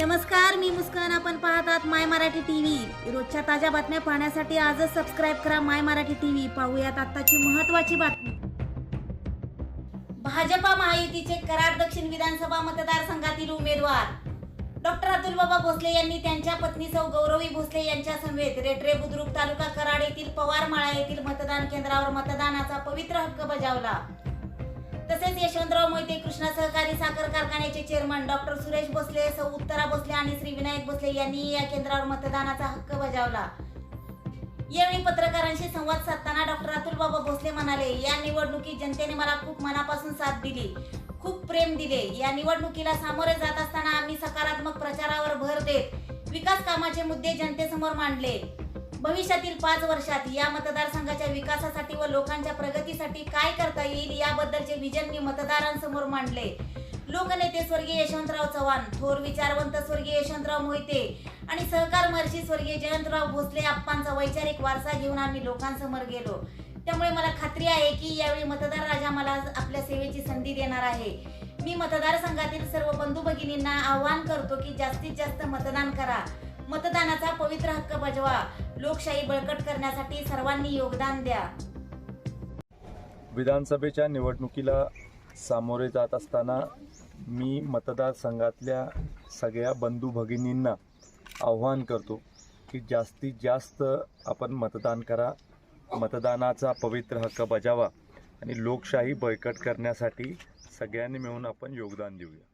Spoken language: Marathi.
नमस्कार, मी मुस्कान. आपण पाहतात माय मराठी टीव्ही. रोजच्या ताज्या बातम्या पाहण्यासाठी आजच सबस्क्राईब करा माय मराठी टीव्ही. पाहूयात आताची महत्त्वाची बातमी. भाजपा महायुतीचे कराड दक्षिण विधानसभा मतदारसंघातील उमेदवार डॉक्टर अतुल बाबा भोसले यांनी त्यांच्या पत्नी सौ गौरवी भोसले यांच्या समवेत रेटरे बुद्रुक तालुका कराड येथील पवारमाळा येथील मतदान केंद्रावर मतदानाचा पवित्र हक्क बजावला. तसेच यशवंतराव मोहिते कृष्णा सहकारी साखर कारखान्याचे चेअरमन डॉक्टर सुरेश भोसले, सौ उत्तरा भोसले आणि श्री विनायक भोसले यांनी या केंद्रावर मतदानाचा हक्क बजावला. यावेळी पत्रकारांशी संवाद साधताना डॉक्टर अतुल बाबा भोसले म्हणाले, या निवडणुकीत जनतेने मला खूप मनापासून साथ दिली, खूप प्रेम दिले. या निवडणुकीला सामोरे जात असताना आम्ही सकारात्मक प्रचारावर भर देत विकास कामाचे मुद्दे जनतेसमोर मांडले. भविष्यातील 5 वर्षात या मतदारसंघाच्या विकासासाठी व लोकांच्या प्रगतीसाठी काय करता येईल याबद्दलचे विजन मी मतदारांसमोर मांडले. लोकनेते स्वर्गीय यशवंतराव चव्हाण, थोर विचारवंत स्वर्गीय यशवंतराव मोहिते आणि सहकार महर्षी स्वर्गीय जयंतराव भोसले आप्पांचा वैचारिक वारसा घेऊन आम्ही लोकांसमोर गेलो. त्यामुळे मला खात्री आहे की यावेळी मतदार राजा मला आपल्या सेवेची संधी देणार आहे. मी मतदारसंघातील सर्व बंधू भगिनींना आवाहन करतो की जास्तीत जास्त मतदान करा, मतदानाचा पवित्र हक्क बजावा. लोकशाही बळकट करण्यासाठी सर्वांनी योगदान द्या. विधानसभेच्या निवडणुकीला सामोरे जात असताना मी मतदारसंघातल्या सगळ्या बंधू भगिनींना आव्हान करतो की जास्तीत जास्त आपण मतदान करा, मतदानाचा पवित्र हक्क बजावा आणि लोकशाही बळकट करण्यासाठी सगळ्यांनी मिळून आपण योगदान देऊया.